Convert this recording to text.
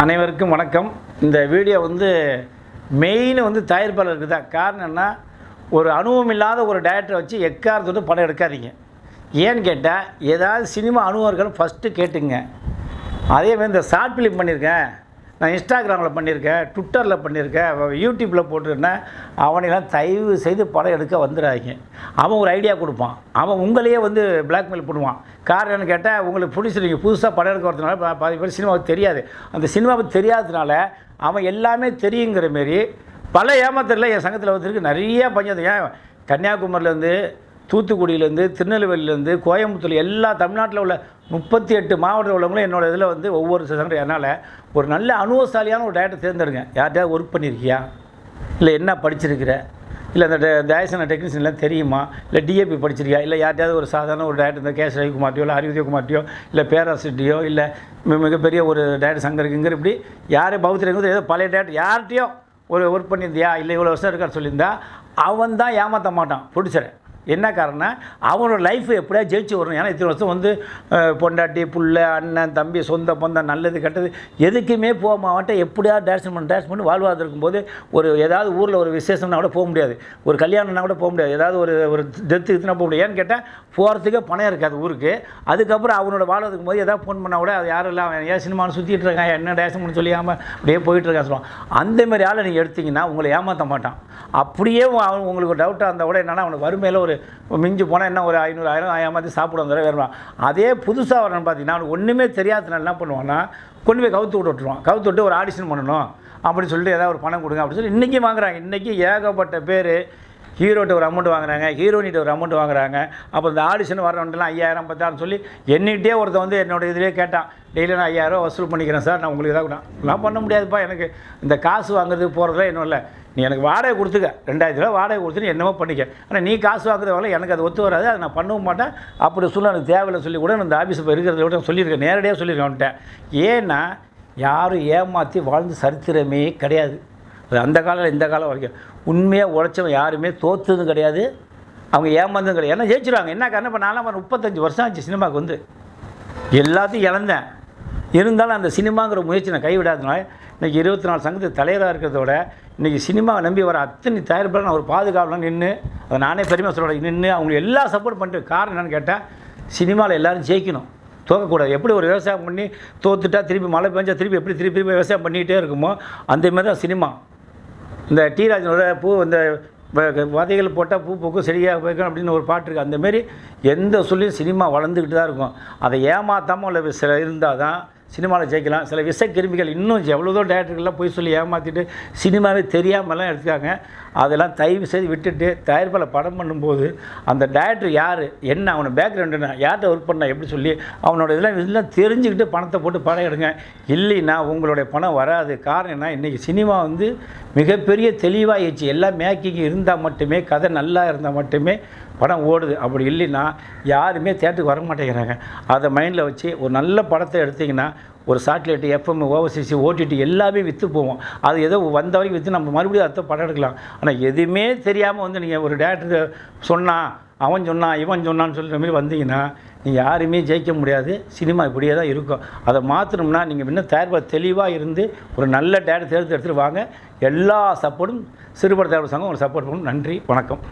அனைவருக்கும் வணக்கம். இந்த வீடியோ மெயின் தயாரிப்பாளருக்கு தான். காரணம் என்ன, ஒரு அனுபவம் இல்லாத ஒரு டைரக்டரை வச்சு எக்காரத்தோடு படம் எடுக்காதீங்க. ஏன்னு கேட்டால், ஏதாவது சினிமா அனுபவர்கள் ஃபஸ்ட்டு கேட்டுங்க. அதேமாதிரி இந்த ஷார்ட் ஃபிலிம் பண்ணியிருக்கேன், நான் இன்ஸ்டாகிராமில் பண்ணியிருக்கேன், ட்விட்டரில் பண்ணியிருக்கேன், யூடியூப்பில் போட்டிருக்கேன், அவனையெல்லாம் தயவு செய்து படம் எடுக்க வந்துடாதீங்க. அவன் ஒரு ஐடியா கொடுப்பான், அவன் உங்களையே பிளாக்மெயில் பண்ணுவான். காரணம்னு கேட்டால், உங்களுக்கு பிடிச்சிருக்கீங்க புதுசாக படம் எடுக்க வரதுனால பாதி பேர் சினிமாவுக்கு தெரியாது. அந்த சினிமாவுக்கு தெரியாததுனால அவன் எல்லாமே தெரியுங்கிற மாரி பல ஏமாத்தரில் என் சங்கத்தில் வந்துருக்கு. நிறைய பஞ்சது. ஏன் கன்னியாகுமரியிலேருந்து, தூத்துக்குடியிலேருந்து, திருநெல்வேலியிலேருந்து, கோயம்புத்தூர், எல்லா தமிழ்நாட்டில் உள்ள 38 மாவட்டத்தில் உள்ளவங்களும் என்னோடய இதில் ஒவ்வொரு சங்கம். அதனால் ஒரு நல்ல அனுபவசாலியான ஒரு டேரக்டர் தேர்ந்தெடுங்க. யார்கிட்டயாவது ஒர்க் பண்ணியிருக்கியா, இல்லை என்ன படிச்சிருக்கிற, இல்லை இந்த டேரக்ஷன் டெக்னீஷியன்லாம் தெரியுமா, இல்லை டிஏபி படிச்சிருக்கியா, இல்லை யார்கிட்டயாவது ஒரு சாதாரண ஒரு டேரக்டர் இந்த கேஎஸ் ரவிக்குமார்ட்டியோ, இல்லை அறிவுதயகுமார்ட்டியோ, இல்லை பேராசிட்டியோ, இல்லை மிகப்பெரிய ஒரு டேரக்டர் சங்கம் இருக்குங்கிற இப்படி யார் பௌத்திரங்க ஏதோ பழைய டேரக்டர் யார்கிட்டையோ ஒரு ஒர்க் பண்ணியிருந்தியா, இல்லை இவ்வளோ வருஷம் இருக்கான்னு சொல்லியிருந்தா அவன் தான் ஏமாற்ற மாட்டான் ப்ரொடியூசரை. என்ன காரணம், அவனோட லைஃப் எப்படியா ஜெயிச்சு வரணும். ஏன்னா இத்தனை வருஷம் பொண்டாட்டி, புள்ள, அண்ணன், தம்பி, சொந்த பந்தம், நல்லது கெட்டது எதுக்குமே போக மாட்டேன். எப்படியா டேரக்ஷன் பண்ணி வாழ்வாதாரம் இருக்கும்போது ஒரு ஏதாவது ஊரில் ஒரு விசேஷம்னா கூட போக முடியாது, ஒரு கல்யாணம்னா கூட போக முடியாது, ஏதாவது ஒரு டெத்து இதுனா போக முடியாது. ஏன்னு கேட்டால் போகிறதுக்கே பணம் இருக்காது ஊருக்கு. அதுக்கப்புறம் அவனோட வாழ்றதுக்கு போது ஏதாவது ஃபோன் பண்ணால் கூட அது யாரும் இல்லை, அவன் ஏன் சினிமான்னு சுற்றிட்டு இருக்கான், என்ன டேரக்ஷன் பண்ணி சொல்லியாமல் அப்படியே போயிட்டுருக்கான் சொல்லுவான். அந்தமாதிரி ஆளை நீங்கள் எடுத்திங்கன்னா உங்களை ஏமாற்ற மாட்டான். அப்படியே அவன் உங்களுக்கு டவுட்டாக இருந்தால் கூட என்னென்னா, அவனுக்கு வறுமையில் ஒரு மிஞ்சி போனால் என்ன ஒரு 500,000 ஏமாற்றி சாப்பிட வந்தால் வருவான். அதே புதுசாக வரணும்னு பார்த்தீங்கன்னா அவனுக்கு ஒன்றுமே தெரியாதனால என்ன பண்ணுவான்னா, கொண்டு போய் கவுத்து விட்டுருவான். கவுத்து விட்டு ஒரு ஆடிஷன் பண்ணணும் அப்படின்னு சொல்லிட்டு ஏதாவது ஒரு பணம் கொடுங்க அப்படின்னு சொல்லி இன்றைக்கி வாங்குறாங்க. இன்றைக்கி ஏகப்பட்ட பேர் ஹீரோட்ட ஒரு அமௌண்ட் வாங்குறாங்க, ஹீரோயினிட்ட ஒரு அமௌண்ட் வாங்குறாங்க. அப்போ இந்த ஆடிஷன் வரணுன்ட்டுலாம் 5,000 10,000 சொல்லி என்னிகிட்டே ஒருத்தன் என்னோடய இதிலே கேட்டான், டெய்லி நான் 5,000 வசூல் பண்ணிக்கிறேன் சார், நான் உங்களுக்கு ஏதாவது நான் பண்ண முடியாதுப்பா, எனக்கு இந்த காசு வாங்குறதுக்கு போகிறதுலாம் இன்னும் இல்லை, நீ எனக்கு வாடகை கொடுத்துக்க, 2,000 ரூபா வாடகை கொடுத்துட்டு என்னமோ பண்ணிக்க, ஆனால் நீ காசு வாங்குறது வரல, எனக்கு அது ஒத்து வராது, அதை நான் பண்ணவும் மாட்டேன் அப்படி சொல்ல எனக்கு தேவையில்லை சொல்லி கூட நான் இந்த ஆஃபீஸ் இப்போ இருக்கிறத விட சொல்லியிருக்கேன், நேரடியாக சொல்லியிருக்கேன் அவன்கிட்ட. ஏன்னா யாரும் ஏமாற்றி வாழ்ந்து சரித்திரமே கிடையாது. அந்த காலம் இந்த காலம் வரைக்கும் உண்மையாக உழைச்சவன் யாருமே தோற்றதும் கிடையாது, அவங்க ஏமாந்ததும் கிடையாது. ஏன்னா ஜெயிச்சிருவாங்க. என்ன காரணம், இப்போ நான்லாம் 35 வருஷம் ஆச்சு சினிமாவுக்கு எல்லாத்தையும் இழந்தேன். இருந்தாலும் அந்த சினிமாங்கிற முயற்சி நான் கைவிடாதனால இன்றைக்கி 24 சங்கத்துக்கு தலைவராக இருக்கிறதோட இன்றைக்கி சினிமாவை நம்பி வர அத்தனை தயாரிப்பாளர் நான் ஒரு பாதுகாவலாம் நின்று, அதை நானே பெருமை சொல்ல நின்று அவங்களுக்கு எல்லா சப்போர்ட் பண்ணிட்டு. காரணம் என்னென்னு கேட்டால், சினிமாவில் எல்லோரும் ஜெயிக்கணும், தோக்கக்கூடாது. எப்படி ஒரு விவசாயம் பண்ணி தோத்துட்டா திருப்பி மழை பெஞ்சா திருப்பி திருப்பி விவசாயம் பண்ணிக்கிட்டே இருக்குமோ அந்தமாதிரி தான் சினிமா. இந்த டிராஜனோட பூ இந்த விதைகள் போட்டால் பூ பூக்கும் செடியாக வைக்கும் அப்படின்னு ஒரு பாட்டு இருக்குது. அந்தமாரி எந்த சொல்லியும் சினிமா வளர்ந்துக்கிட்டு தான் இருக்கும். அதை ஏமாற்றாமல் உள்ள சில இருந்தால் தான் சினிமாவில் ஜெயிக்கலாம். சில கிருமிகள் இன்னும் எவ்வளோதோ டேரக்டர்கள்லாம் போய் சொல்லி ஏமாற்றிட்டு சினிமாவே தெரியாமலாம் எடுத்துக்காங்க. அதெல்லாம் தயவு செய்து விட்டுட்டு தயாரிப்பாளர் படம் பண்ணும்போது அந்த டேரக்டர் யார், என்ன அவனை பேக்ரவுண்டு, யார்கிட்ட ஒர்க் பண்ணால் எப்படி சொல்லி அவனோட இதெல்லாம் தெரிஞ்சுக்கிட்டு பணத்தை போட்டு படம் எடுங்க. இல்லைன்னா உங்களுடைய பணம் வராது. காரணம் என்ன, இன்றைக்கி சினிமா மிகப்பெரிய தெளிவாகிடுச்சு. எல்லாம் மேக்கிங் இருந்தால் மட்டுமே, கதை நல்லா இருந்தால் மட்டுமே படம் ஓடுது. அப்படி இல்லைன்னா யாருமே தேட்டருக்கு வர மாட்டேங்கிறாங்க. அதை மைண்டில் வச்சு ஒரு நல்ல படத்தை எடுத்திங்கன்னா ஒரு சாட்டிலைட்டு, எஃப்எம், ஓவர்சிசி, ஓடிடி எல்லாமே விற்று போவோம். அது ஏதோ வந்த வரைக்கும் விற்று நம்ம மறுபடியும் அடுத்த படம் எடுக்கலாம். ஆனால் எதுவுமே தெரியாமல் நீங்கள் ஒரு டேரக்டர் சொன்னான், அவன் சொன்னான், இவன் சொன்னான்னு சொல்கிற மாதிரி வந்தீங்கன்னா நீங்கள் யாருமே ஜெயிக்க முடியாது. சினிமா இப்படியே தான் இருக்கும். அதை மாற்றணும்னா நீங்கள் இன்னும் தயாரிப்பாளர் தெளிவாக இருந்து ஒரு நல்ல டேரக்டர் எடுத்துகிட்டு வாங்க. எல்லா சப்போர்ட்டும் சிறுபட தயாரிப்பு சங்கம் ஒரு சப்போர்ட் பண்ணணும். நன்றி, வணக்கம்.